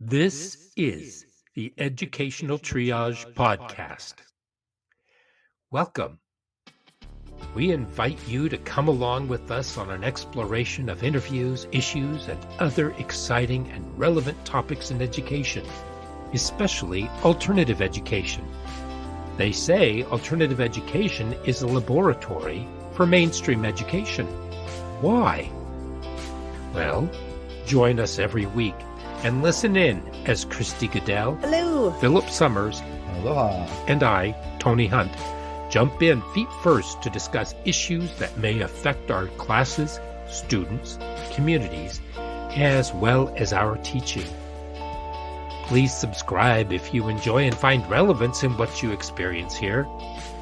This is the Educational Triage Podcast. Welcome. We invite you to come along with us on an exploration of interviews, issues, and other exciting and relevant topics in education, especially alternative education. They say alternative education is a laboratory for mainstream education. Why? Well, join us every week and listen in as Christy Goodell, Hello, Philip Summers, Aloha. and I, Tony Hunt, jump in feet first to discuss issues that may affect our classes, students, communities, as well as our teaching. Please subscribe if you enjoy and find relevance in what you experience here.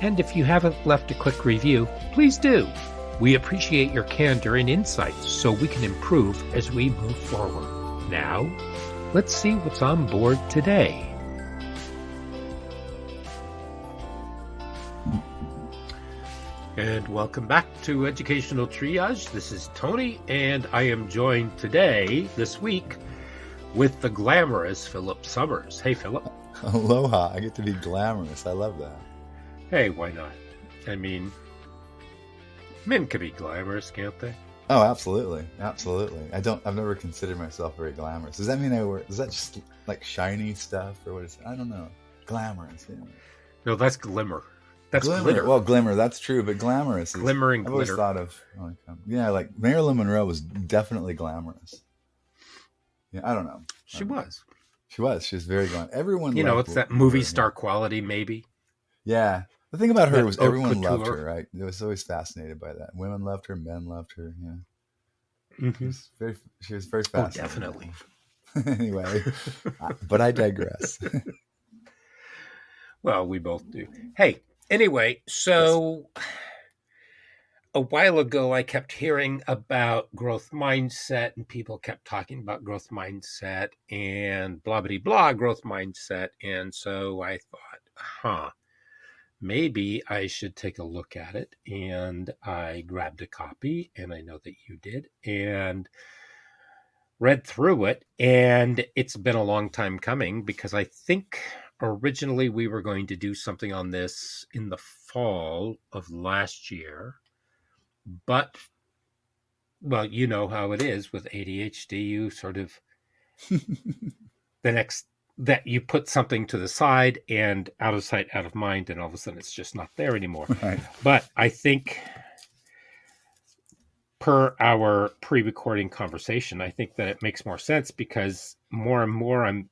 And if you haven't left a quick review, please do. We appreciate your candor and insights so we can improve as we move forward. Now, let's see what's on board today. And welcome back to Educational Triage. This is Tony, and I am joined today, this week, with the glamorous Philip Summers. Hey, Philip. Aloha. I get to be glamorous. I love that. Hey, why not? I mean, men can be glamorous, can't they? Oh, absolutely. Absolutely. I've never considered myself very glamorous. Does that mean is that just like shiny stuff or what is it? I don't know. Glamorous. Yeah. No, that's glimmer. That's glimmer. glitter. Well, glimmer, that's true, but glamorous is Glimmering I've always glitter. thought of, like Marilyn Monroe was definitely glamorous. Yeah, I don't know. She was. She was very glamorous. Everyone it's that movie star quality, maybe. Yeah. The thing about her was everyone loved couture. her, right? I was always fascinated by that. Women loved her, men loved her. Yeah. Mm-hmm. She was very Oh, fascinating. definitely. Anyway, but I digress. Well, we both do. Hey, anyway, so a while ago I kept hearing about growth mindset, and people kept talking about growth mindset and blah, blah, blah, growth mindset. And so I thought, maybe I should take a look at it. And I grabbed a copy, and I know that you did, and read through it. And it's been a long time coming because I think originally we were going to do something on this in the fall of last year. But, well, you know how it is with ADHD. You sort of, that you put something to the side and out of sight, out of mind, and all of a sudden it's just not there anymore. Right. But I think per our pre-recording conversation, I think that it makes more sense because more and more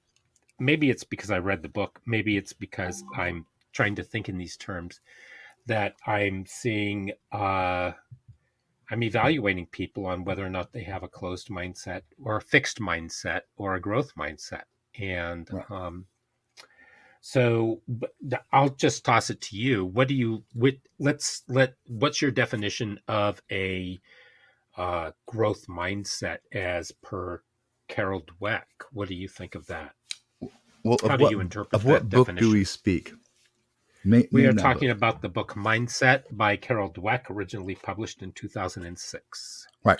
maybe it's because I read the book, maybe it's because I'm trying to think in these terms, that I'm seeing, I'm evaluating people on whether or not they have a closed mindset or a fixed mindset or a growth mindset. And Right. so I'll just toss it to you. What's your definition of a growth mindset as per Carol Dweck? What do you think of that? Well, How do you interpret of that what book definition? do we speak? We are talking about the book Mindset by Carol Dweck, originally published in 2006. Right.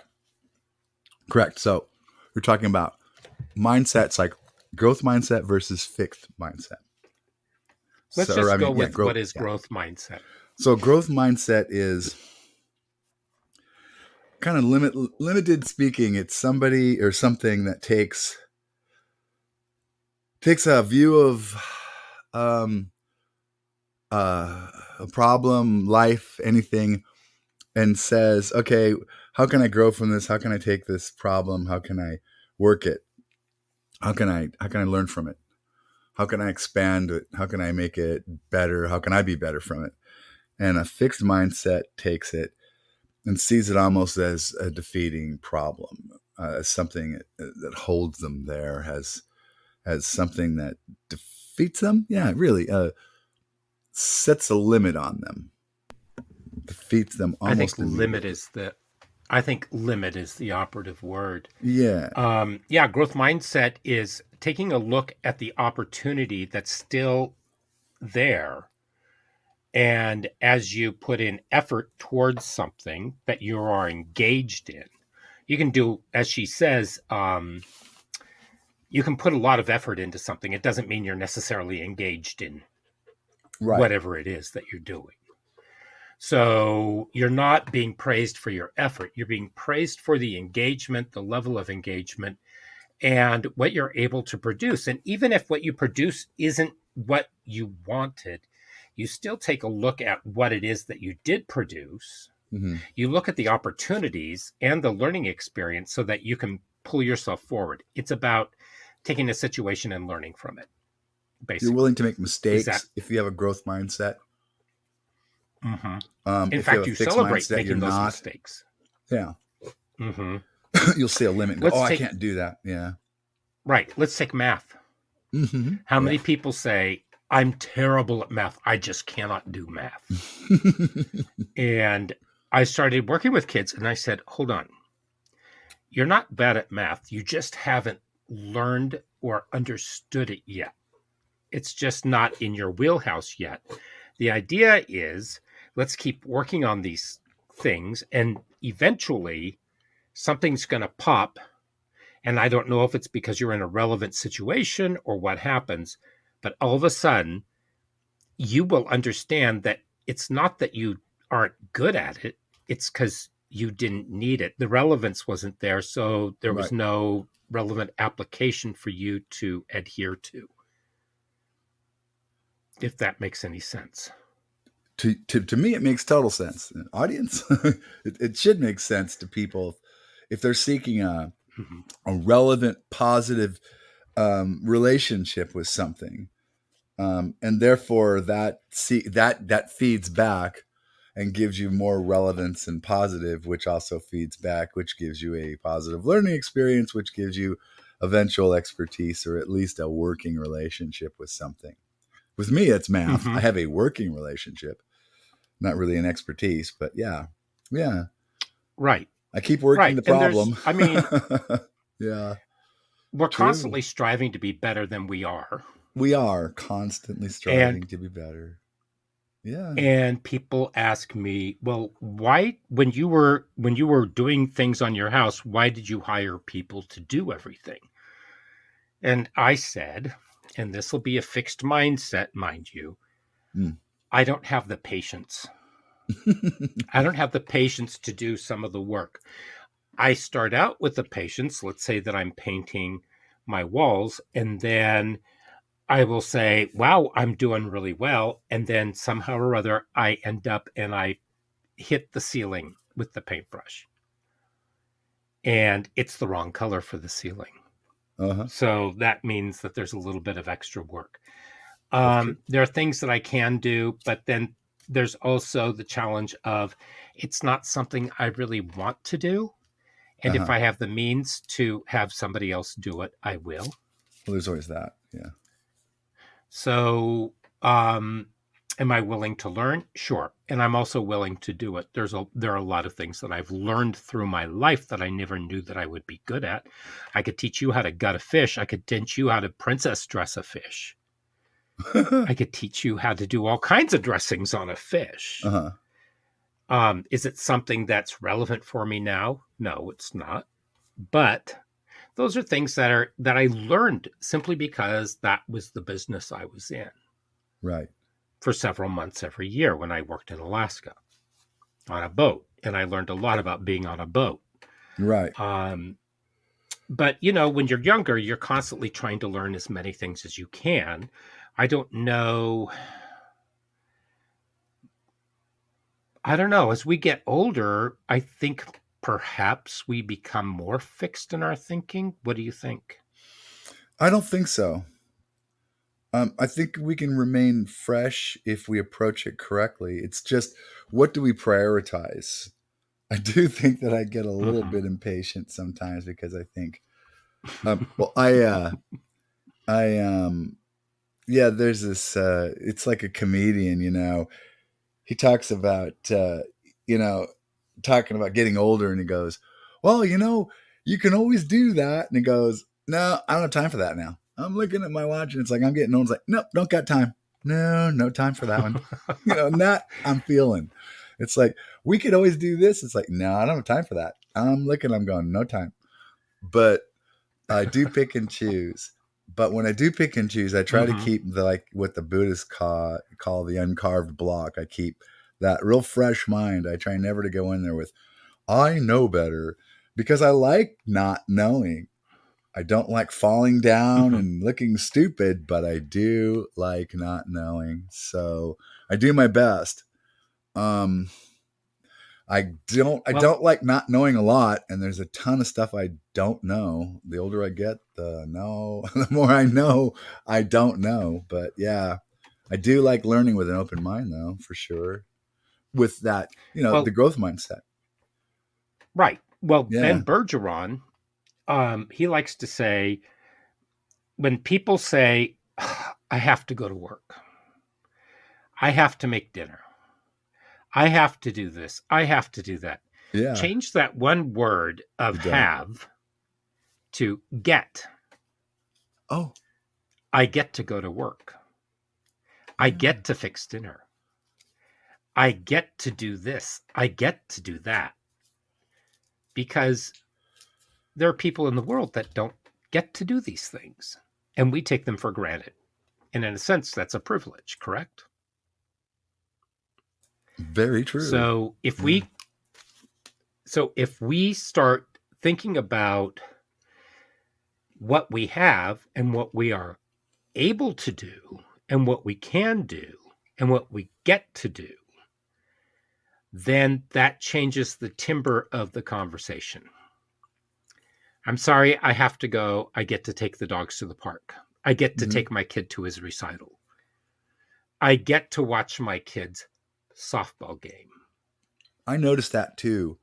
Correct. So we're talking about mindsets, like growth mindset versus fixed mindset. Let's go with what is growth mindset. So growth mindset is kind of limited speaking. It's somebody or something that takes a view of a problem, life, anything, and says, okay, how can I grow from this? How can I take this problem? How can I work it? How can I learn from it? How can I expand it? How can I make it better? How can I be better from it? And a fixed mindset takes it and sees it almost as a defeating problem, as something that holds them there, as something that defeats them. Yeah, really. Sets a limit on them, defeats them almost. I think limit is the operative word. Yeah. Growth mindset is taking a look at the opportunity that's still there. And as you put in effort towards something that you are engaged in, you can do, as she says, you can put a lot of effort into something. It doesn't mean you're necessarily engaged in Right. whatever it is that you're doing. So you're not being praised for your effort. You're being praised for the engagement, the level of engagement, and what you're able to produce. And even if what you produce isn't what you wanted, you still take a look at what it is that you did produce. Mm-hmm. You look at the opportunities and the learning experience so that you can pull yourself forward. It's about taking a situation and learning from it, You're willing basically. to make Is that? mistakes if you have a growth mindset. Mm-hmm. In If you have fact, a you fixed celebrate mindset, you're making those not. mistakes. Yeah. Mm-hmm. You'll see a limit and go, oh, Let's I take, can't do that. Yeah. right, let's take math. Mm-hmm. How Yeah. many people say, I'm terrible at math. I just cannot do math. And I started working with kids and I said, hold on, you're not bad at math. You just haven't learned or understood it yet. It's just not in your wheelhouse yet. The idea is let's keep working on these things and eventually something's going to pop. And I don't know if it's because you're in a relevant situation or what happens, but all of a sudden you will understand that it's not that you aren't good at it, it's because you didn't need it. The relevance wasn't there, so there was Right. no relevant application for you to adhere to, if that makes any sense. To me, it makes total sense. Audience, it should make sense to people if they're seeking Mhm. a relevant, positive relationship with something, and therefore that feeds back and gives you more relevance and positive, which also feeds back, which gives you a positive learning experience, which gives you eventual expertise or at least a working relationship with something. With me, it's math. I Mhm. have a working relationship, not really an expertise, but yeah, yeah. Right, I keep working right. the And there's, problem. I mean, Yeah, we're true. constantly striving to be better than we are. We are constantly And striving to be better. Yeah. and people ask me, well, why when you were doing things on your house, why did you hire people to do everything? And I said, and this will be a fixed mindset, mind you, Mm. I don't have the patience. I don't have the patience to do some of the work. I start out with the patience. Let's say that I'm painting my walls, and then I will say, wow, I'm doing really well. And then somehow or other, I end up and I hit the ceiling with the paintbrush, and it's the wrong color for the ceiling. Uh-huh. So that means that there's a little bit of extra work. That's true. There are things that I can do, but then there's also the challenge of it's not something I really want to do. And if Uh-huh. I have the means to have somebody else do it, I will. Well, there's always that. Yeah. So, am I willing to learn? Sure. And I'm also willing to do it. There are a lot of things that I've learned through my life that I never knew that I would be good at. I could teach you how to gut a fish. I could teach you how to princess dress a fish. I could teach you how to do all kinds of dressings on a fish. Uh-huh. Is it something that's relevant for me now? No, it's not. But those are things that I learned simply because that was the business I was in Right. for several months every year when I worked in Alaska on a boat, and I learned a lot about being on a boat. Right. Um, but when you're younger, you're constantly trying to learn as many things as you can. I don't know. I don't know. As we get older, I think perhaps we become more fixed in our thinking. What do you think? I don't think so. I think we can remain fresh if we approach it correctly. It's just, what do we prioritize? I do think that I get a little Mm-hmm. bit impatient sometimes because I think, well, I yeah, there's this, it's like a comedian, he talks about, you know, talking about getting older and he goes, well, you can always do that. And he goes, no, I don't have time for that now. I'm looking at my watch and it's like, I'm getting old. It's like, nope, don't got time. No, no time for that one. Not I'm feeling. It's like, we could always do this. It's like, no, I don't have time for that. I'm looking, I'm going, no time. But I do pick and choose. But when I do pick and choose, I try to Hmm. keep the like what the Buddhists call the uncarved block. I keep that real fresh mind. I try never to go in there with I know better because I like not knowing. I don't like falling down Hmm. and looking stupid, but I do like not knowing. So I do my best. Um, I Well, don't like not knowing a lot, and there's a ton of stuff I don't know. The older I get, the more I know I don't know. But yeah, I do like learning with an open mind though, for sure. With that, the well, growth mindset. right. Well, Ben Yeah. Bergeron, he likes to say, when people say, I have to go to work, I have to make dinner, I have to do this, I have to do that, Yeah. change that one word of You don't. have to get. Oh, I get to go to work. I yeah. get to fix dinner. I get to do this. I get to do that. Because there are people in the world that don't get to do these things. And we take them for granted. And in a sense, that's a privilege, correct? Very true. So if Yeah. we so if we start thinking about what we have and what we are able to do and what we can do and what we get to do, then that changes the timbre of the conversation. I'm sorry, I have to go. I get to take the dogs to the park. I get to Mhm. take my kid to his recital. I get to watch my kid's softball game. I noticed that too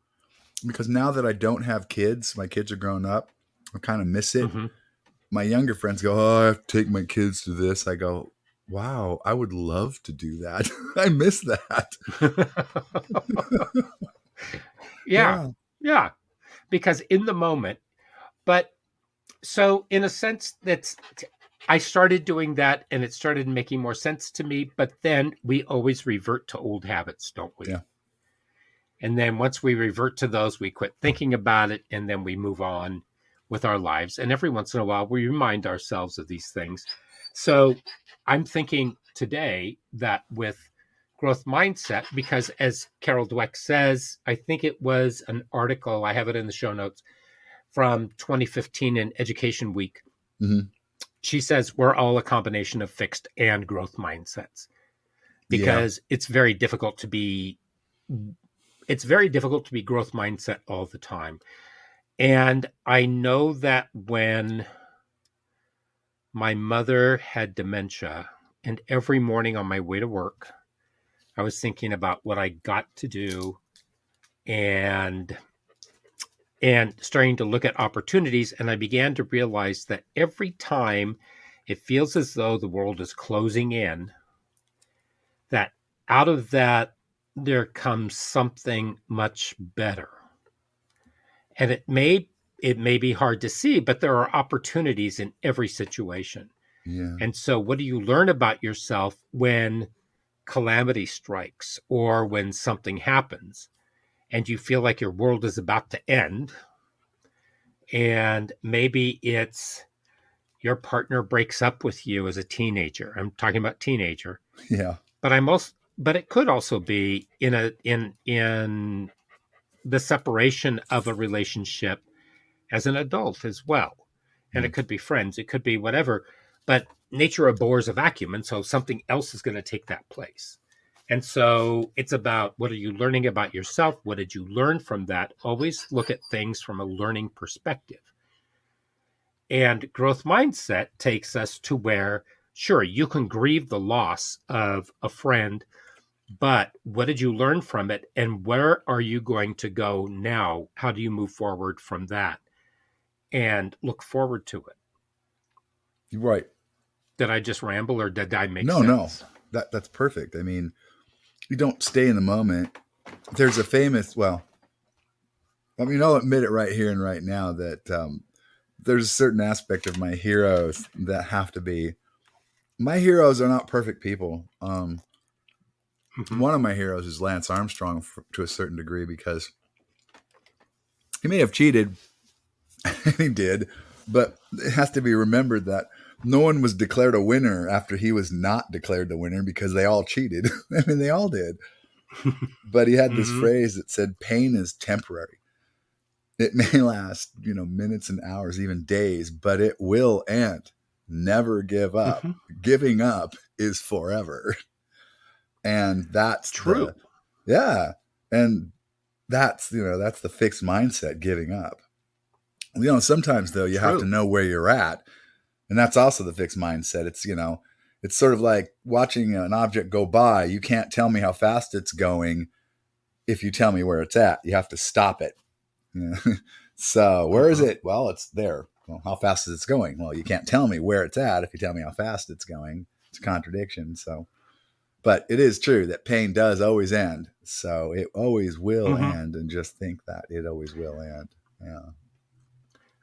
because now that I don't have kids, my kids are grown up. I kind of miss it. Hmm. My younger friends go, "Oh, I have to take my kids to this." I go, "Wow, I would love to do that. I miss that." Yeah, Yeah. yeah, because in the moment, but so in a sense, I started doing that and it started making more sense to me. But then we always revert to old habits, don't we? Yeah. And then once we revert to those, we quit thinking about it and then we move on with our lives. And every once in a while, we remind ourselves of these things. So I'm thinking today that with growth mindset, because as Carol Dweck says, I think it was an article, I have it in the show notes from 2015 in Education Week. Hmm. She says we're all a combination of fixed and growth mindsets Yeah. because it's very difficult to be growth mindset all the time. And I know that when my mother had dementia, and every morning on my way to work, I was thinking about what I got to do and starting to look at opportunities. And I began to realize that every time it feels as though the world is closing in, that out of that there comes something much better. And it may be hard to see, but there are opportunities in every situation. Yeah. And so what do you learn about yourself when calamity strikes or when something happens and you feel like your world is about to end? And maybe it's your partner breaks up with you as a teenager. I'm talking about teenager, Yeah. but it could also be in the separation of a relationship as an adult as well. And Mm. it could be friends, it could be whatever, but nature abhors a vacuum. And so something else is going to take that place. And so it's about, what are you learning about yourself? What did you learn from that? Always look at things from a learning perspective. And growth mindset takes us to where, sure, you can grieve the loss of a friend, but what did you learn from it? And where are you going to go now? How do you move forward from that and look forward to it? You're right. Did I just ramble or did I make No, no. sense? That's perfect. I mean, you don't stay in the moment. There's a famous, well, I mean, I'll admit it right here and right now that there's a certain aspect of my heroes that have to be. My heroes are not perfect people. Hmm. One of my heroes is Lance Armstrong to a certain degree because he may have cheated, and he did, But it has to be remembered that no one was declared a winner after he was not declared the winner because they all cheated. I mean, they all did. But he had this Mm-hmm. phrase that said, pain is temporary. It may last, minutes and hours, even days, but it will end. Never give up. Mm-hmm. Giving up is forever. And True. yeah. And that's the fixed mindset, giving up. Sometimes though, you have to True. know where you're at. And that's also the fixed mindset. It's sort of like watching an object go by. You can't tell me how fast it's going if you tell me where it's at. You have to stop it. So where is Uh-huh. it? Well, it's there. Well, how fast is it going? Well, you can't tell me where it's at if you tell me how fast it's going. It's a contradiction. So, but it is true that pain does always end. So it always will Mm-hmm. end, and just think that it always will end. Yeah.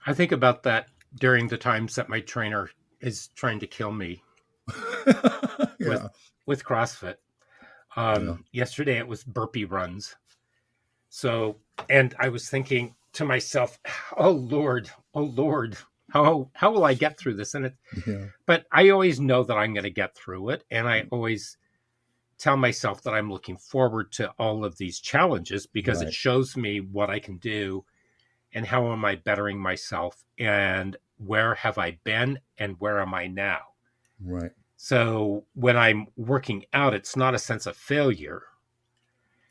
I think about that during the times that my trainer is trying to kill me with Yeah. CrossFit. Yeah. Yesterday it was burpee runs. So, and I was thinking to myself, oh Lord, how will I get through this? Yeah. But I always know that I'm going to get through it, and I always tell myself that I'm looking forward to all of these challenges because it Right. shows me what I can do and how am I bettering myself and where have I been and where am I now. Right. So when I'm working out, it's not a sense of failure.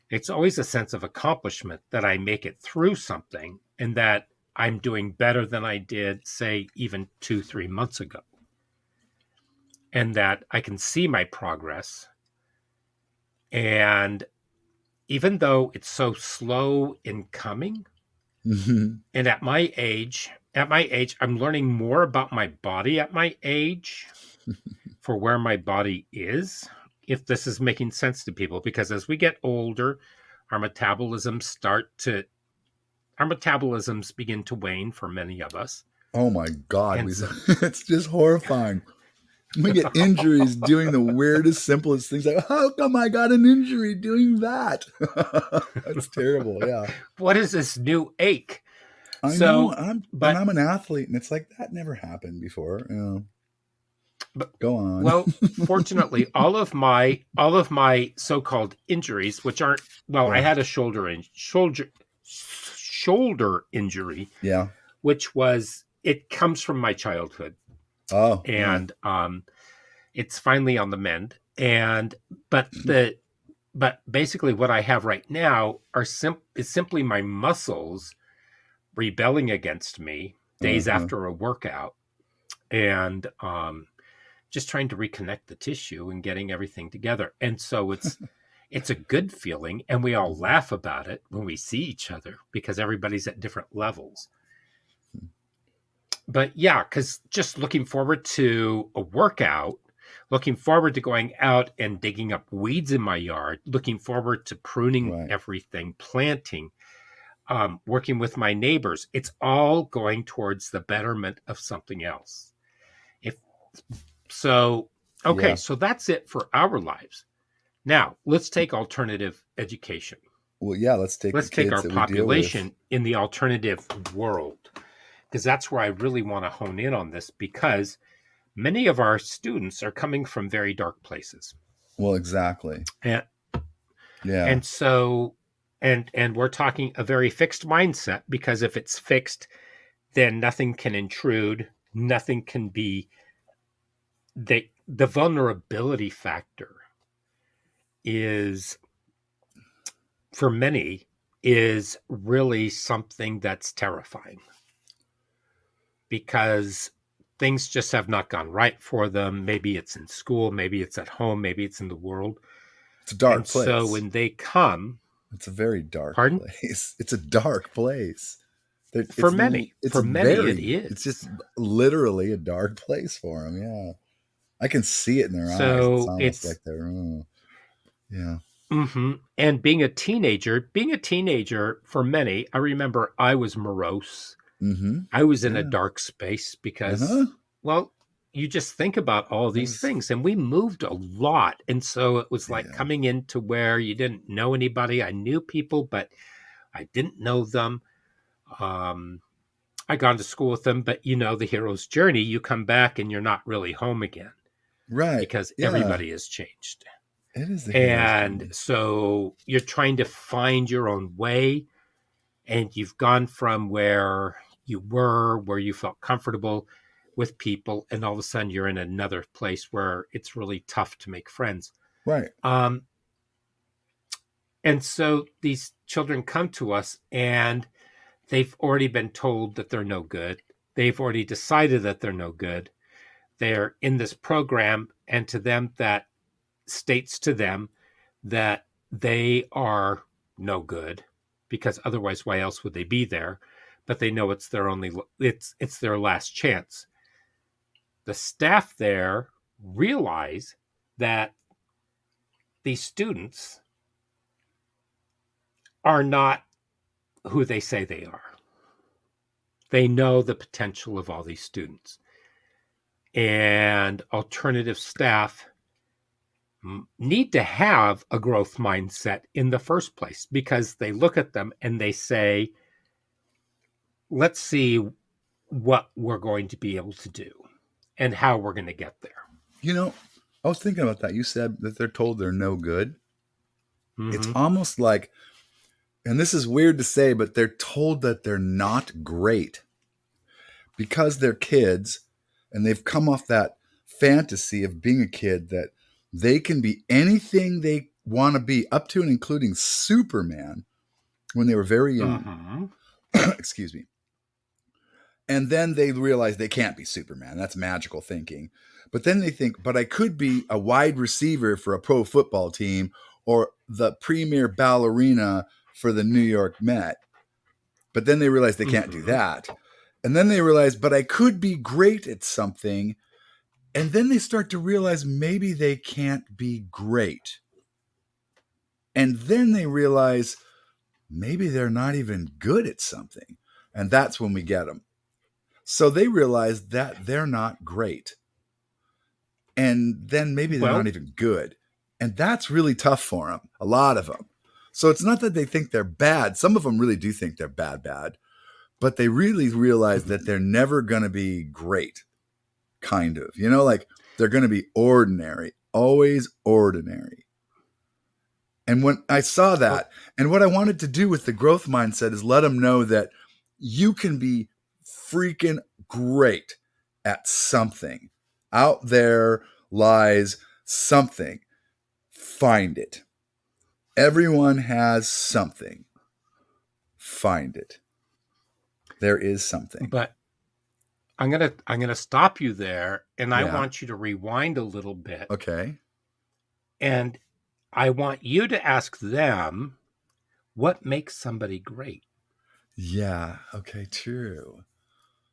It's always a sense of accomplishment that I make it through something and that I'm doing better than I did, say, even 2, 3 months ago. And that I can see my progress. And even though it's so slow in coming, Mm-hmm. and at my age, I'm learning more about my body at my age for where my body is, if this is making sense to people, because as we get older, our metabolisms begin to wane for many of us. Oh my God. And so It's just horrifying. We get injuries doing the weirdest, simplest things. Like, how come I got an injury doing that? That's terrible. Yeah. what is this new ache? I know. So, And but I'm an athlete, and it's like that never happened before. but Go on. well, fortunately, all of my so-called injuries, which aren't, well, I Yeah. had a shoulder injury, Yeah. which was, it comes from my childhood, Oh, yeah. and it's finally on the mend. And but the but basically, what I have right now is simply my muscles rebelling against me days Uh-huh. after a workout, and just trying to reconnect the tissue and getting everything together. And so it's a good feeling, and we all laugh about it when we see each other because everybody's at different levels. But yeah, because just looking forward to a workout, looking forward to going out and digging up weeds in my yard, looking forward to pruning Right. everything, planting, working with my neighbors, it's all going towards the betterment of something else. If so, okay, Yeah. so that's it for our lives. Now, let's take alternative education. Well, yeah. Let's take the Let's take kids our that we deal with. population in the alternative world, because that's where I really want to hone in on this, because many of our students are coming from very dark places. Well, exactly. And Yeah. and so and we're talking a very fixed mindset, because if it's fixed, then nothing can intrude, nothing can be, the vulnerability factor is, for many, is really something that's terrifying, because things just have not gone right for them. Maybe it's in school, maybe it's at home, maybe it's in the world. It's a And dark so place. when they come, It's a very dark pardon? place. It's a dark place. For many, it It's just is. literally a dark place for them. Yeah. I can see it in their eyes. It's So almost like it's, they're, yeah. and being a teenager for many, I remember I was morose. Mm-hmm. I was in a Yeah. dark space because, Uh-huh. well, you just think about all It these was, things, and we moved a lot. And so it was like yeah. coming into where you didn't know anybody. I knew people, but I didn't know them. Um, I gone to school with them, but the hero's journey, you come back and you're not really home again Right. because Yeah. everybody has changed. It is the hero's And journey. so you're trying to find your own way, and you've gone from where you were, where you felt comfortable with people, and all of a sudden you're in another place where it's really tough to make friends. Right. Um, and so these children come to us, and they've already been told that they're no good. They've already decided that they're no good. They're in this program, and to them, that states to them that they are no good, because otherwise, why else would they be there? But they know it's their last chance. The staff there realize that these students are not who they say they are. They know the potential of all these students. And alternative staff need to have a growth mindset in the first place, because they look at them and they say, let's see what we're going to be able to do and how we're going to get there. You know, I was thinking about that. You said that they're told they're no good. It's Mm-hmm. almost like, and this is weird to say, but they're told that they're not great because they're kids and they've come off that fantasy of being a kid that they can be anything they want to be, up to and including Superman when they were very young. Mm-hmm. Excuse me. And then they realize they can't be Superman. That's magical thinking. But then they think, but I could be a wide receiver for a pro football team or the premier ballerina for the New York Met. But then they realize they can't do Mm-hmm. that. And then they realize, but I could be great at something. And then they start to realize maybe they can't be great. And then they realize maybe they're not even good at something. And that's when we get them. So they realize that they're not great. And then maybe they're not Well, even good. And that's really tough for them, a lot of them. So it's not that they think they're bad. Some of them really do think they're bad, but they really realize that they're never going to be great, kind of. Like they're going to be ordinary, always ordinary. And when I saw well, that, and what I wanted to do with the growth mindset is let them know that you can be freaking great at something. Out there lies something. Find it. Everyone has something. Find it. There is something. but I'm gonna stop you there, and I Yeah. want you to rewind a little bit, Okay. and I want you to ask them what makes somebody great. Yeah. Okay. True.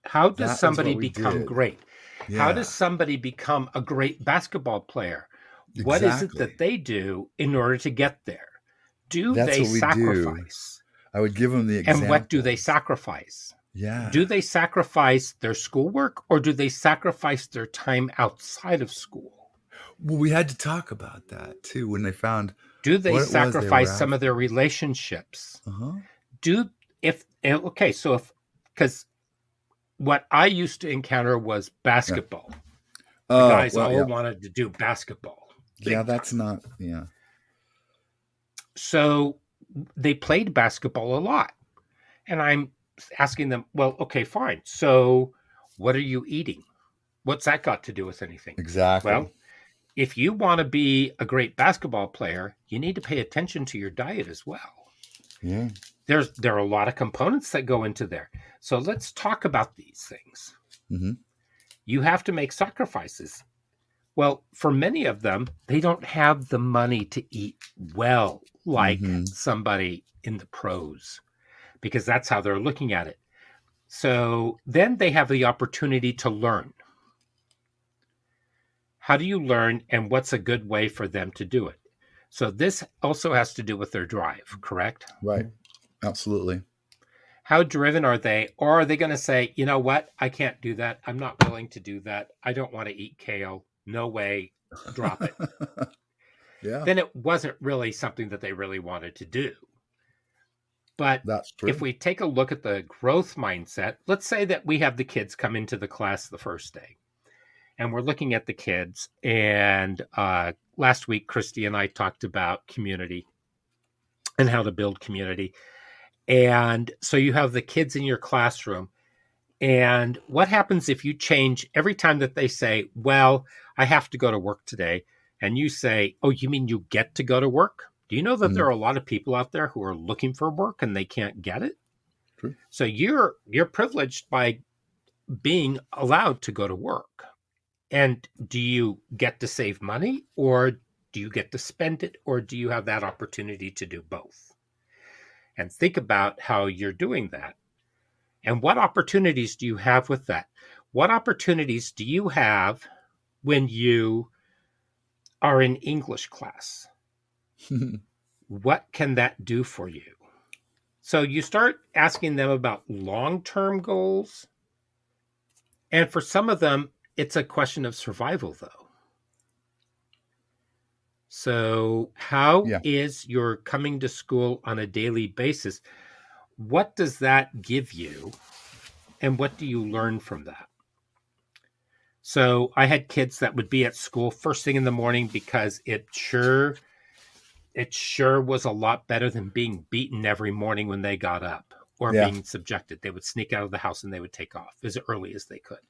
How does That is somebody what we become did. great? How does Yeah. somebody become a great basketball player? What is it that Exactly. they do in order to get there? Do That's they what we do. sacrifice? I would give them the And what do they examples. sacrifice? Do Yeah. they sacrifice their schoolwork, or do they sacrifice their time outside of school? Well, we had to talk about that too when they found Do they what it was they were sacrifice some of their after. relationships? Uh-huh. Do if okay, so if because what I used to encounter was Yeah. basketball. The Oh, guys well, all yeah. wanted to do basketball Yeah, big that's time. not, yeah. So they played basketball a lot. And I'm asking them, well, okay, fine. So what are you eating? What's that got to do with anything? Exactly. Well, if you want to be a great basketball player, you need to pay attention to your diet as well. Yeah. There are a lot of components that go into there. So let's talk about these things. Mm-hmm. You have to make sacrifices. Well, for many of them, they don't have the money to eat well like Mm-hmm. somebody in the pros, because that's how they're looking at it. So then they have the opportunity to learn. How do you learn, and what's a good way for them to do it? So this also has to do with their drive, correct? Right. Absolutely. How driven are they? Or are they going to say, you know what? I can't do that. I'm not willing to do that. I don't want to eat kale. No way. Drop it. Yeah. Then it wasn't really something that they really wanted to do. But That's if true. we take a look at the growth mindset, let's say that we have the kids come into the class the first day, and we're looking at the kids. And last week, Christy and I talked about community and how to build community. And so you have the kids in your classroom. And what happens if you change every time that they say, well, I have to go to work today? And you say, oh, you mean you get to go to work? Do you know that there Mm, are a lot of people out there who are looking for work and they can't get it? true. So you're privileged by being allowed to go to work. And do you get to save money, or do you get to spend it, or do you have that opportunity to do both? And think about how you're doing that. And what opportunities do you have with that? What opportunities do you have when you are in English class? What can that do for you? So you start asking them about long term goals. And for some of them, it's a question of survival, though. So, how Yeah. is your coming to school on a daily basis? What does that give you? And what do you learn from that? So, I had kids that would be at school first thing in the morning because it sure was a lot better than being beaten every morning when they got up or Yeah. being subjected. They would sneak out of the house and they would take off as early as they could.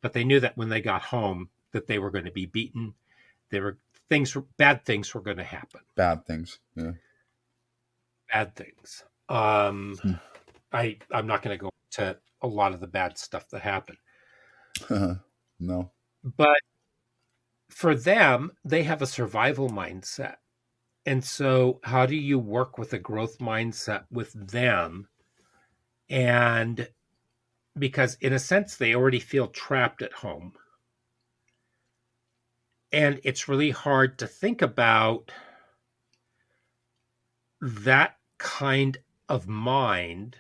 But they knew that when they got home that they were going to be beaten. There were bad things were going to happen. Bad things. Yeah. Bad things. Hmm. I'm not going to go into a lot of the bad stuff that happened. No. But for them, they have a survival mindset. And so how do you work with a growth mindset with them? And because in a sense they already feel trapped at home. And it's really hard to think about that kind of mind,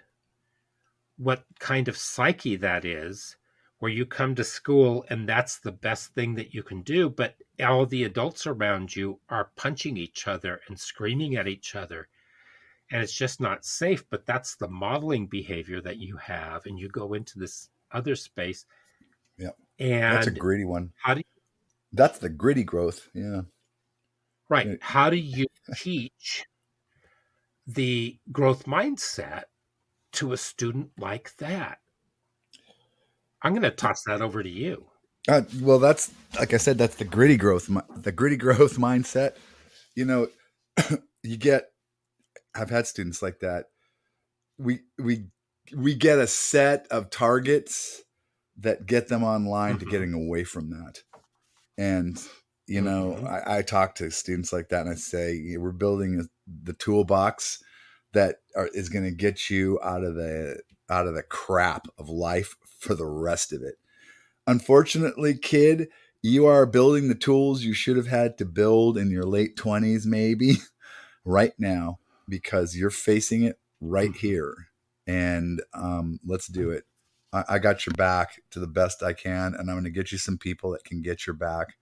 what kind of psyche that is, where you come to school and that's the best thing that you can do, but all the adults around you are punching each other and screaming at each other. And it's just not safe, but that's the modeling behavior that you have. And you go into this other space. Yeah. That's a And gritty one. how do you, That's the gritty growth. Yeah. right, Yeah. how do you teach the growth mindset to a student like that? I'm going to toss that over to you. Well, that's like I said. That's the gritty growth. The gritty growth mindset. You know, you get. I've had students like that. We we we get a set of targets that get them online to Mm-hmm. getting away from that. And Mm-hmm. I talk to students like that, and I say we're building the toolbox is going to get you out of the crap of life for the rest of it. Unfortunately, kid, you are building the tools you should have had to build in your late 20s, maybe right now, because you're facing it right Mm-hmm. here. And let's do it. I got your back to the best I can, and I'm going to get you some people that can get your back,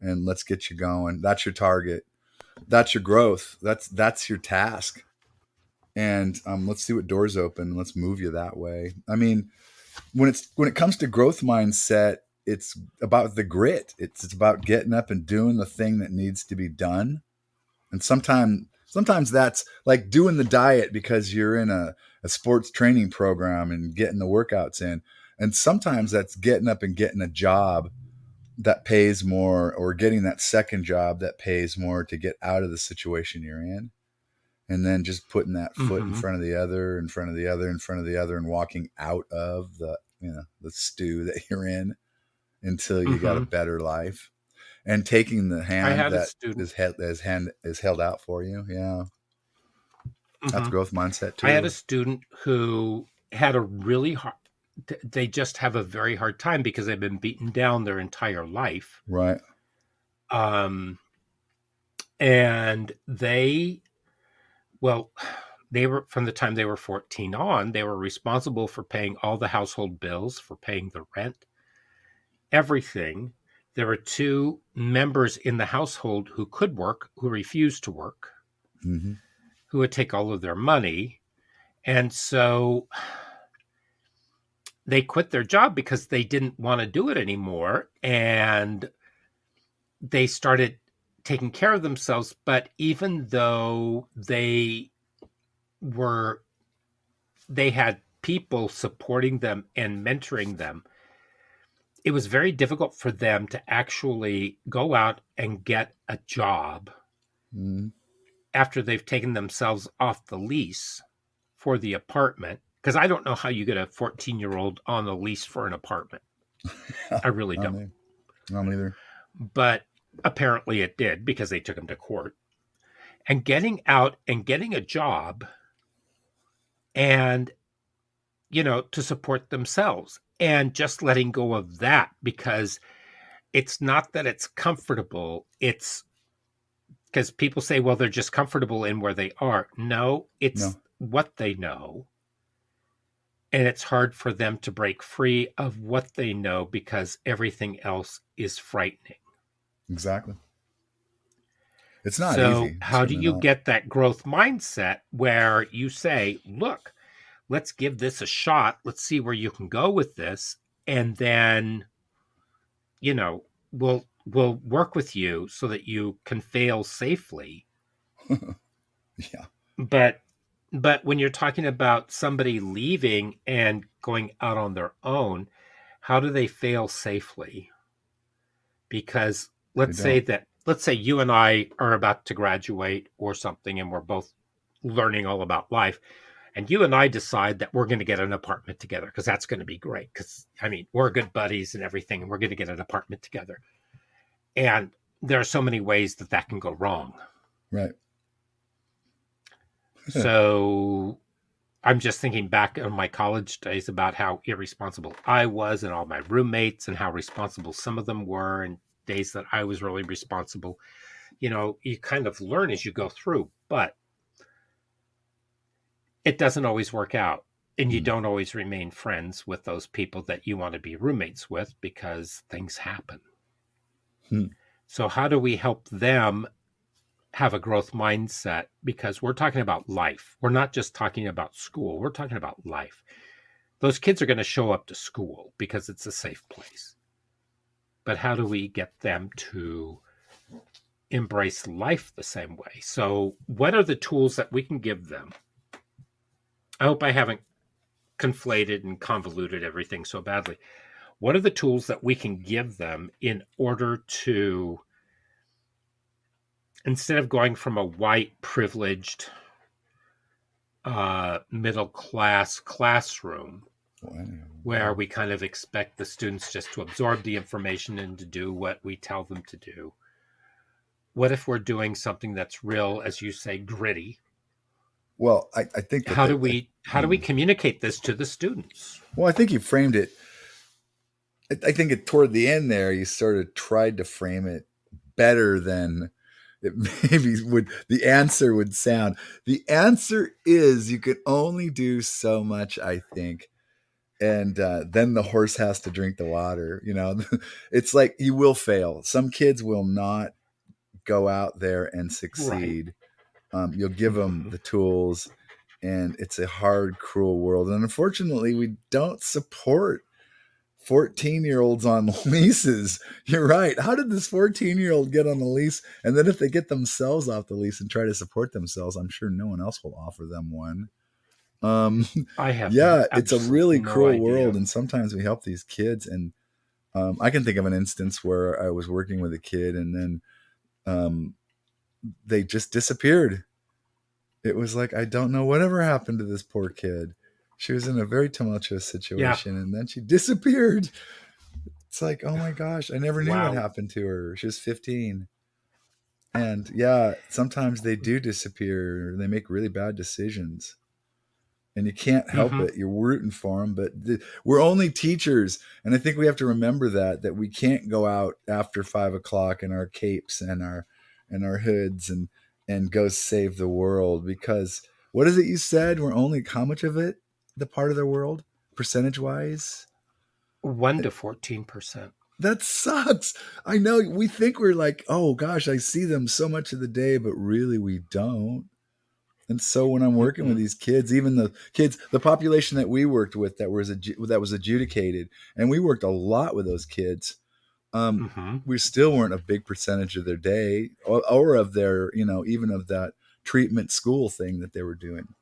and let's get you going. That's your target. That's your growth. That's your task. And let's see what doors open. Let's move you that way. I mean, when it comes to growth mindset, it's about the grit. It's about getting up and doing the thing that needs to be done. And sometimes that's like doing the diet because you're in a sports training program and getting the workouts in. And sometimes that's getting up and getting a job that pays more, or getting that second job that pays more to get out of the situation you're in. And then just putting that foot in Mm-hmm. front of the other, in front of the other, in front of the other, and walking out of the stew that you're in until you got a Mm-hmm. better life, and taking the I hand had a that student. is held out for you. Yeah, that's Mm-hmm. growth mindset I had a too. student who had a really hard. They just have a very hard time because they've been beaten down their entire life. Right. Um, and well, they were from the time they were 14 on, they were responsible for paying all the household bills, for paying the rent, everything. There were two members in the household who could work, who refused to work, Mm-hmm. who would take all of their money. And so they quit their job because they didn't want to do it anymore. And they started taking care of themselves. But even though were, they had people supporting them and mentoring them, it was very difficult for them to actually go out and get a job Mm. after they've taken themselves off the lease for the apartment. Because I don't know how you get a 14-year-old on the lease for an apartment. I really Not don't. me. Not either. But apparently it did because they took him to court. And getting out and getting a job and, to support themselves and just letting go of that, because it's not that it's comfortable. It's because people say, well, they're just comfortable in where they are. No, it's No, what they know. And it's hard for them to break free of what they know because everything else is frightening. exactly. It's not So, easy. It's how do certainly you not. get that growth mindset where you say, look, let's give this a shot. Let's see where you can go with this. And then, you know, we'll work with you so that you can fail safely. Yeah, But when you're talking about somebody leaving and going out on their own, how do they fail safely? Because they don't. let's say you and I are about to graduate or something and we're both learning all about life, and you and I decide that we're going to get an apartment together because that's going to be great, because I mean, we're good buddies and everything, and we're going to get an apartment together. And there are so many ways that that can go wrong. Right. So I'm just thinking back on my college days about how irresponsible I was and all my roommates and how responsible some of them were, and days that I was really responsible. You kind of learn as you go through, but it doesn't always work out. And you Mm. don't always remain friends with those people that you want to be roommates with because things happen. Hmm. So, how do we help them have a growth mindset? Because we're talking about life. We're not just talking about school, we're talking about life. Those kids are going to show up to school because it's a safe place. But how do we get them to embrace life the same way? So, what are the tools that we can give them? I hope I haven't conflated and convoluted everything so badly. What are the tools that we can give them in order to, instead of going from a white, privileged, middle class classroom Well, where we kind of expect the students just to absorb the information and to do what we tell them to do? What if we're doing something that's real, as you say, gritty? well, I think that How do we communicate this to the students? well, I think you framed it. I think it toward the end there, you sort of tried to frame it better than it maybe would. The answer would sound. The answer is you can only do so much, I think, and then the horse has to drink the water. It's like you will fail. Some kids will not go out there and Right. succeed. You'll give them Mm-hmm. the tools, and it's a hard, cruel world. And unfortunately, we don't support 14-year-olds on leases. You're right. How did this 14-year-old get on the lease? And then if they get themselves off the lease and try to support themselves, I'm sure no one else will offer them one. Um, I have yeah, it's a absolutely really no cruel world. idea. And sometimes we help these kids. And I can think of an instance where I was working with a kid and then um, they just disappeared. It was like, I don't know whatever happened to this poor kid. She was in a very tumultuous Yeah. situation and then she disappeared. It's like, oh my gosh, I never knew what Wow. happened to her. She was 15. And yeah, sometimes they do disappear. They make really bad decisions. And you can't help Mm-hmm. it. You're rooting for them, but we're only teachers. And I think we have to remember that we can't go out after 5 o'clock in our capes and our hoods and go save the world, because what is it you said? We're only how much of it, the part of the world, percentage wise? 1 to 14%. That sucks. I know we think we're like, oh gosh, I see them so much of the day, but really we don't. And so when I'm working with Mm-mm. these kids, even the kids, the population that we worked with that was adjudicated, and we worked a lot with those kids. Um, Mm-hmm. we still weren't a big percentage of their day, or of their, even of that treatment school thing that they were doing.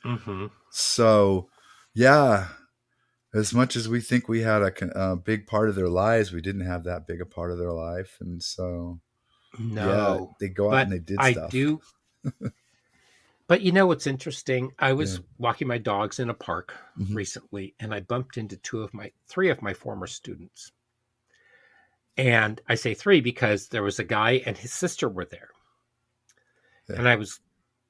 Mm-hmm. So, yeah, as much as we think we had a big part of their lives, we didn't have that big a part of their life, and so yeah, No, they go out and but they did I stuff. do. But you know what's interesting? I Yeah. was walking my dogs in a park Hmm. recently, and I bumped into three of my former students. And I say three because there was a guy and his sister were there. Yeah.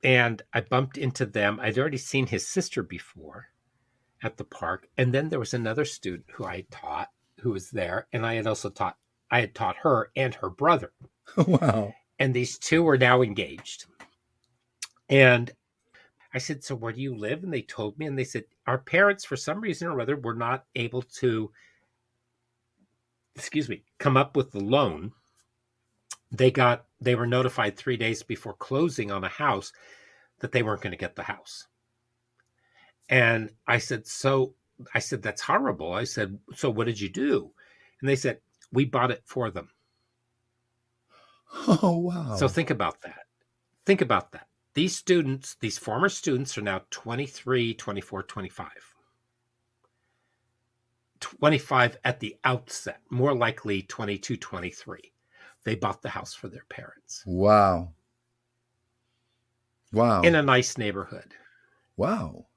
And I bumped into them. I'd already seen his sister before at the park. And then there was another student who I taught who was there. And I had taught her and her brother. Wow. And these two were now engaged. And I said, "So where do you live?" And they told me, and they said, "Our parents, for some reason or other, were not able to, excuse me, come up with the loan. They were notified 3 days before closing on a house that they weren't going to get the house." And I said, "That's horrible." I said, "So what did you do?" And they said, "We bought it for them." Oh, So wow. think about that. Think about that. These former students are now 23, 24, 25. 25 at the outset, more likely 22, 23. They bought the house for their parents Wow. in Wow. a nice neighborhood. Wow.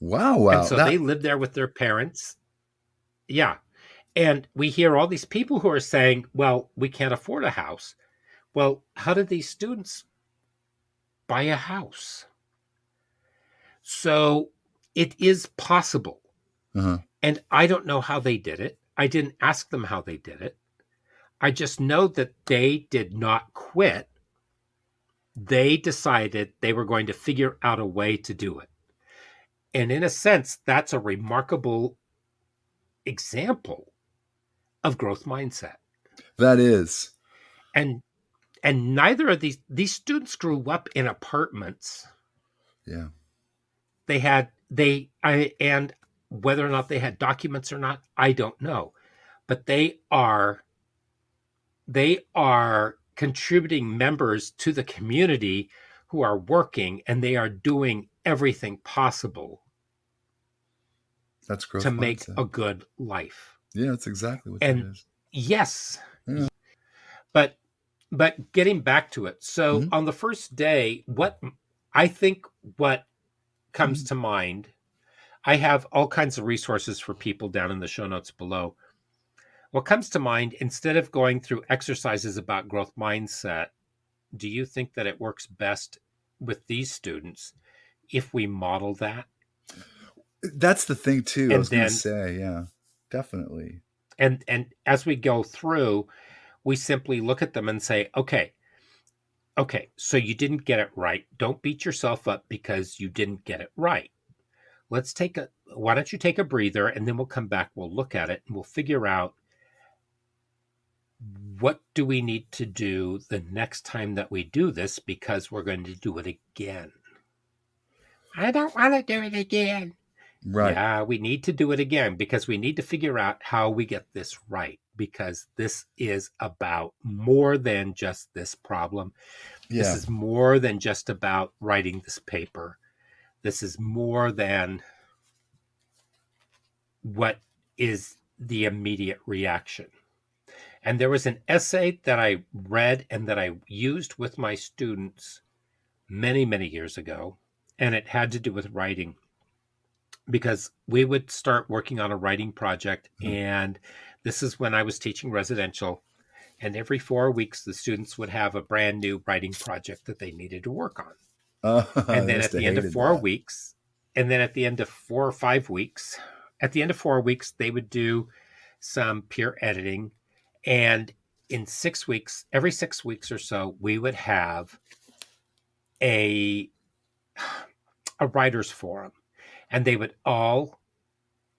Wow. And Wow. so That they lived there with their parents. Yeah. And we hear all these people who are saying, well, we can't afford a house. Well, how did these students buy a house? So it is possible. uh-huh. And I don't know how they did it. I didn't ask them how they did it. I just know that they did not quit. They decided they were going to figure out a way to do it. And in a sense, that's a remarkable example of growth mindset. That is. And neither of these students grew up in apartments. Yeah. They had they I and whether or not they had documents or not, I don't know. But they are contributing members to the community who are working, and they are doing everything possible That's to growth make mindset. a good life. Yeah, that's exactly what that And is. yes, Yeah. but getting back to it. So Hmm. on the first day, what comes Hmm. to mind, I have all kinds of resources for people down in the show notes below. What comes to mind, instead of going through exercises about growth mindset, do you think that it works best with these students if we model that? That's the thing too. I And was going to then say, yeah, definitely. and as we go through, we simply look at them and say, okay, so you didn't get it right. Don't beat yourself up because you didn't get it right. Why don't you take a breather, and then we'll come back, we'll look at it, and we'll figure out what do we need to do the next time that we do this, because we're going to do it again. I don't want to do it again. Right. Yeah, we need to do it again because we need to figure out how we get this right, because this is about more than just this problem. This Yeah. is more than just about writing this paper. This is more than what is the immediate reaction. And there was an essay that I read and that I used with my students many, many years ago, and it had to do with writing, because we would start working on a writing project. Uh-huh. And this is when I was teaching residential. And every 4 weeks, the students would have a brand new writing project that they needed to work on. And They then must at have the end of hated four that. weeks, and then at the end of 4 or 5 weeks, at the end of 4 weeks, they would do some peer editing. And in 6 weeks, every 6 weeks or so, we would have a a writers forum, and they would all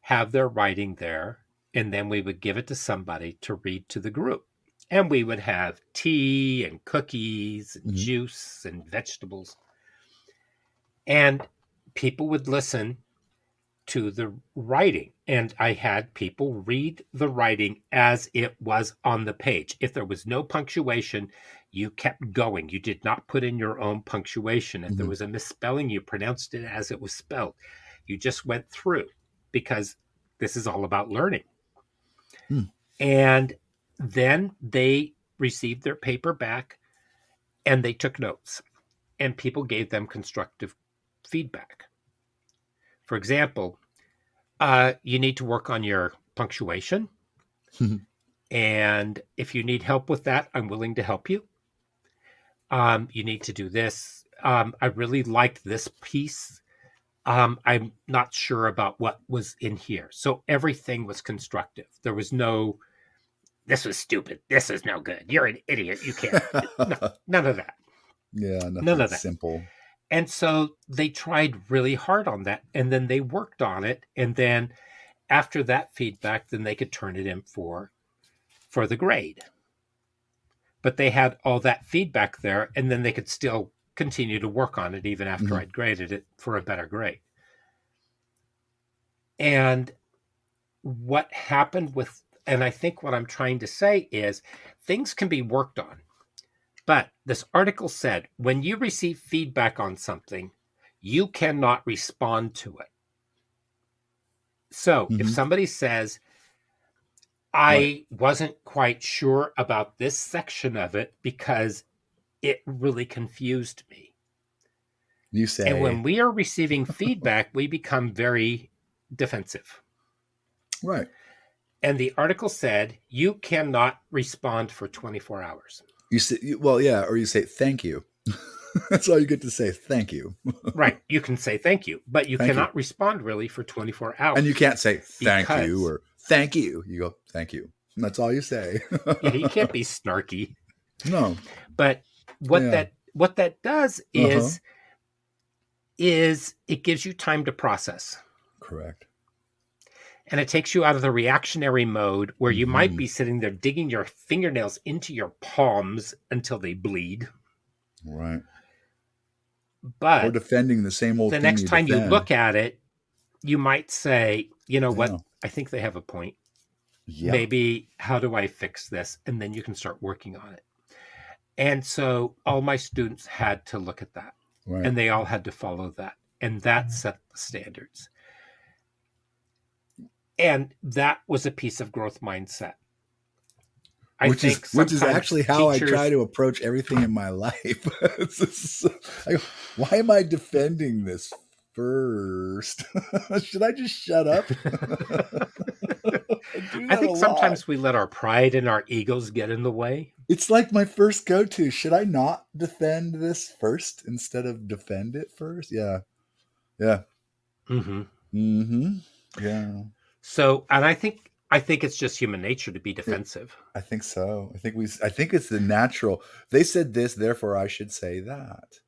have their writing there, and then we would give it to somebody to read to the group. And we would have tea and cookies and Hmm. juice and vegetables. And people would listen to the writing. And I had people read the writing as it was on the page. If there was no punctuation, you kept going. You did not put in your own punctuation. If there Hmm. was a misspelling, you pronounced it as it was spelled. You just went through, because this is all about learning. Hmm. And then they received their paper back and they took notes, and people gave them constructive feedback. For example, you need to work on your punctuation. And if you need help with that, I'm willing to help you. You need to do this. I really liked this piece. I'm not sure about what was in here. So everything was constructive. There was no, this was stupid. This is no good. You're an idiot. You can't. No, none of that. Yeah, None nothing of that. simple. And so they tried really hard on that. And then they worked on it. And then after that feedback, then they could turn it in for the grade. But they had all that feedback there, and then they could still continue to work on it even after Hmm. I'd graded it for a better grade. And what happened with, and I think what I'm trying to say is things can be worked on. But this article said when you receive feedback on something, you cannot respond to it. So if Hmm. somebody says, Right. I wasn't quite sure about this section of it because it really confused me. You And say, when we are receiving feedback, we become very defensive. right. And the article said you cannot respond for 24 hours. You say, well, yeah, or you say, thank you. That's all you get to say. Thank you. Right. You can say thank you, but you Thank you. cannot respond really for 24 And you hours can't say thank you because, or thank you. You go, thank you. And that's all you say. yeah, you can't be snarky. No. But Yeah. what that does Uh huh. is it gives you time to process. Correct. And it takes you out of the reactionary mode where you might Hmm. be sitting there digging your fingernails into your palms until they bleed. Right. Or But defending the same old the thing next you time you defend. look at it, you might say, you know what? Yeah. I think they have a point. Yeah. Maybe how do I fix this? And then you can start working on it. And so all my students had to look at that, Right. and they all had to follow that. And that set the standards. And that was a piece of growth mindset. I think Which is sometimes actually how I try teachers, to approach everything in my life. Why am I defending this first? Should I just shut up? I do I that a think lot. sometimes we let our pride and our egos get in the way. It's like my first go to. Should I not defend this first instead of defend it first? Yeah. Yeah. Mm-hmm. Mm-hmm. Yeah. So, and I think it's just human nature to be It, defensive. I think so. I think it's the natural. They said this, therefore I should say that.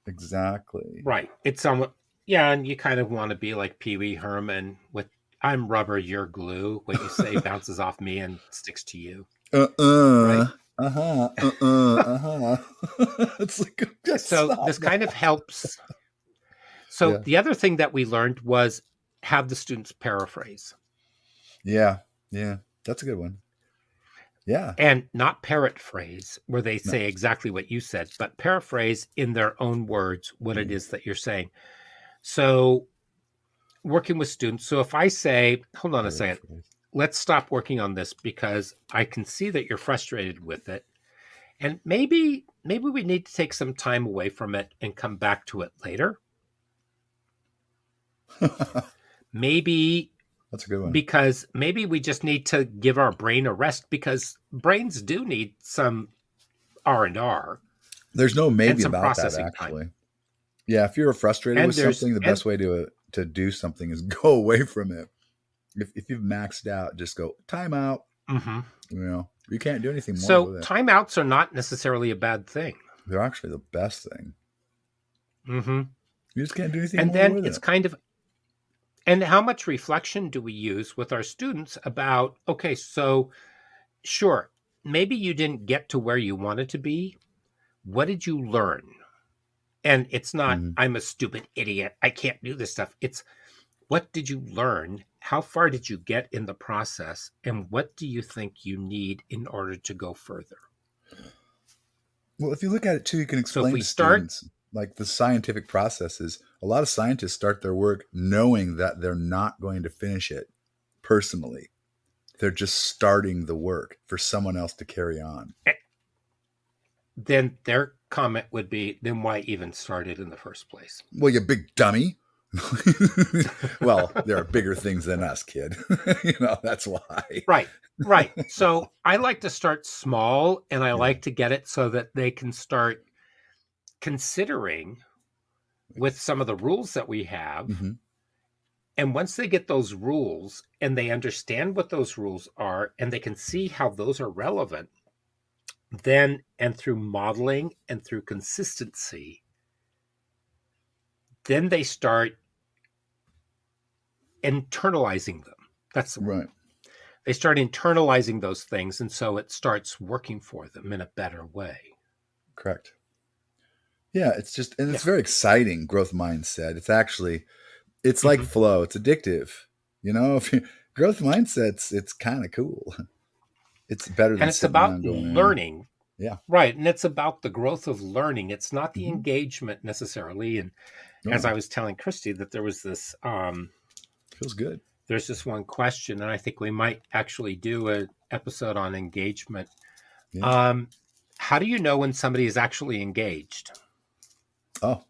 Exactly. Right. It's somewhat, yeah, and you kind of want to be like Pee Wee Herman with I'm rubber, you're glue. What you say bounces off me and sticks to you. Uh-uh. Right. Uh-huh. Uh-uh. Uh-huh. It's like, So stop this kind of that. helps. So Yeah. the other thing that we learned was have the students paraphrase Yeah. Yeah. That's a good one. Yeah. and not parrot phrase where they No. say exactly what you said, but paraphrase in their own words what it Mm. is that you're saying. So working with students. So if I say, hold on a second, Paraphrase. let's stop working on this because I can see that you're frustrated with it. And maybe we need to take some time away from it and come back to it later. Maybe That's a good one. because maybe we just need to give our brain a rest because brains do need some R&R There's no and maybe some about that processing time. actually. Yeah, if you're frustrated with And there's something, the and best way to do something is go away from it. If you've maxed out, just go time out. mhm. You know, you can't do anything more So with it. timeouts are not necessarily a bad thing. They're actually the best thing. Hmm. You just can't do anything And more then with it's it. kind of, and how much reflection do we use with our students about, okay, so sure, maybe you didn't get to where you wanted to be. What did you learn? And it's not, Mhm. I'm a stupid idiot, I can't do this stuff. It's, what did you learn? How far did you get in the process? And what do you think you need in order to go further? Well, if you look at it too, you can So if explain we to start, students like the scientific processes. A lot of scientists start their work knowing that they're not going to finish it personally. They're just starting the work for someone else to carry on. eh, then their comment would be, then why even start it in the first place? Well, you big dummy. Well, there are bigger things than us, kid. That's why. Right, right. So I like to start small and I Yeah. like to get it so that they can start considering with some of the rules that we have. Hmm. And once they get those rules and they understand what those rules are and they can see how those are relevant, then and through modeling and through consistency, then they start internalizing them. That's the word. Right. They start internalizing those things. And so it starts working for them in a better way. Correct. Yeah, it's just, and it's Yeah. very exciting growth mindset. It's like Hmm. flow. It's addictive. If you growth mindsets, it's kind of cool. It's better And than it's sitting about around going, learning. yeah, Right. And it's about the growth of learning. It's not the hmm, engagement necessarily. And as no, I was telling Christy, that there was this feels good. there's this one question, and I think we might actually do an episode on engagement. Yeah. Um, how do you know when somebody is actually engaged? Oh,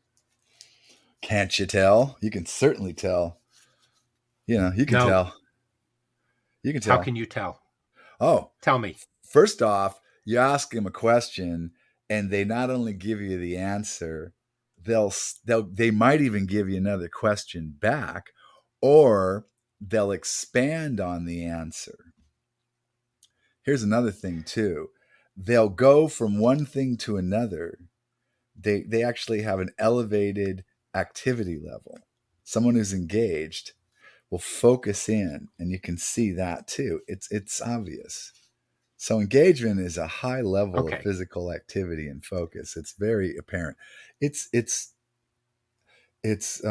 can't you tell? You can certainly tell. You can No. tell. You can How tell. can you tell? Oh, Tell me. first off, you ask them a question, and they not only give you the answer, they might even give you another question back, or they'll expand on the answer. Here's another thing too. They'll go from one thing to another. They actually have an elevated activity level. Someone who's engaged will focus in, and you can see that too. It's obvious. So engagement is a high level of Okay. physical activity and focus. It's very apparent. It's it's it's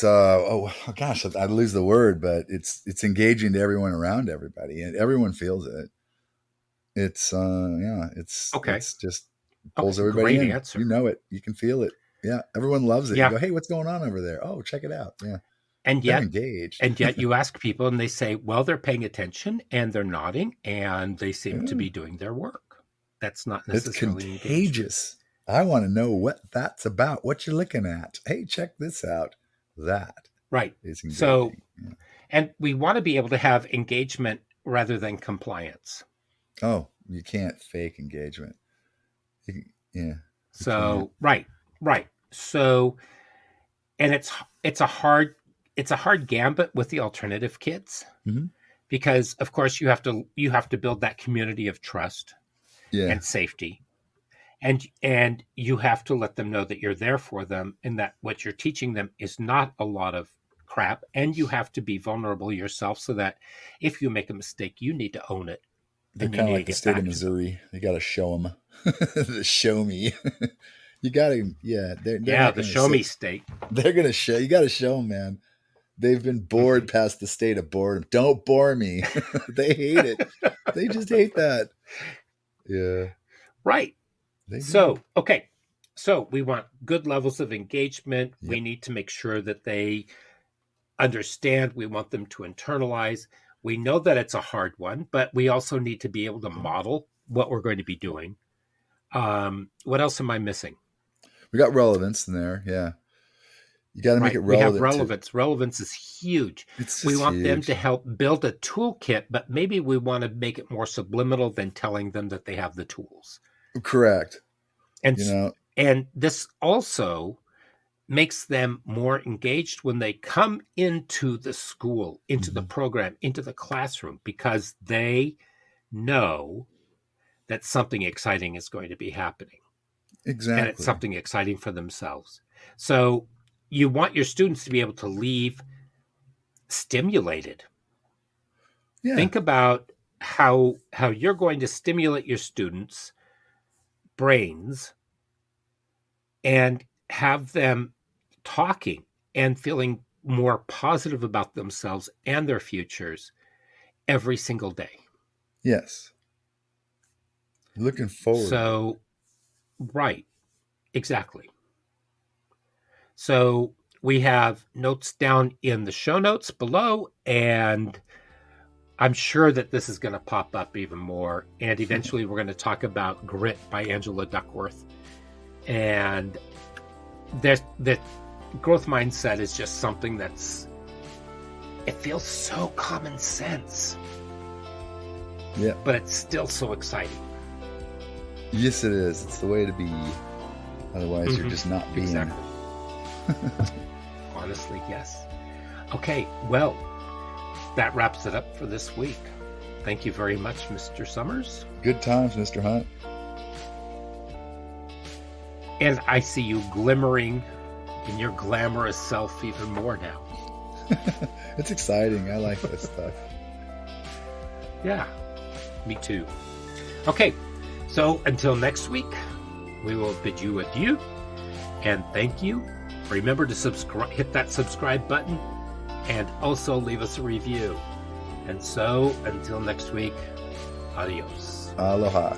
oh gosh, I lose the word, but it's engaging to everyone around everybody, and everyone feels it. It's yeah, Okay. it's just Okay. pulls everybody Great in. answer. You know it. You can feel it. Yeah, everyone loves it. You Yeah. go, hey, what's going on over there? Oh, check it out. Yeah, And they're yet, engaged. and yet you ask people and they say, well, they're paying attention and they're nodding and they seem to Yeah. be doing their work. That's not It's necessarily engagement. contagious. I want to know what that's about. What you're looking at. Hey, check this out. That Right. is So, engaging. Yeah. and we want to be able to have engagement rather than compliance. Oh, you can't fake engagement. Yeah, you can't. So, right, right. So, and it's a hard it's a hard gambit with the alternative kids Hmm. because of course you have to build that community of trust Yeah, and safety, and you have to let them know that you're there for them and that what you're teaching them is not a lot of crap, and you have to be vulnerable yourself so that if you make a mistake you need to own it they're and you kind of need to like the get state of back to them. Missouri. You got to show them. The show me. You got to. Yeah, they're Yeah, not the going to show sit. me state. They're going to show. You got to show them, man. They've been bored Mhm. past the state of boredom. Don't bore me. They hate it. They just hate that. Yeah, Right. they do. So, okay. So we want good levels of engagement. We Yep. need to make sure that they understand. We want them to internalize. We know that it's a hard one, but we also need to be able to model what we're going to be doing. What else am I missing? We got relevance in there. Yeah. You got to make it Right. We have relevant to. relevance. Relevance is huge. It's We just want them to huge. help build a toolkit, but maybe we want to make it more subliminal than telling them that they have the tools. Correct. And You know, and this also makes them more engaged when they come into the school, into the mhm. program, into the classroom, because they know that something exciting is going to be happening and it's Exactly. something exciting for themselves. So you want your students to be able to leave stimulated. Yeah. Think about how you're going to stimulate your students' brains and have them talking and feeling more positive about themselves and their futures every single day. Yes. Looking forward to it. So, right, exactly. So we have notes down in the show notes below, and I'm sure that this is going to pop up even more. And eventually we're going to talk about Grit by Angela Duckworth. And that growth mindset is just something it feels so common sense. Yeah. But it's still so exciting. Yes, it is. It's the way to be. Otherwise, you're just not being. Exactly. Honestly, yes. Okay, well, that wraps it up for this week. Thank you very much, Mr. Summers. Good times, Mr. Hunt. And I see you glimmering in your glamorous self even more now. It's exciting. I like this stuff. Yeah, me too. Okay, so until next week, we will bid you adieu and thank you. Remember to hit that subscribe button and also leave us a review. And so until next week, adios. Aloha.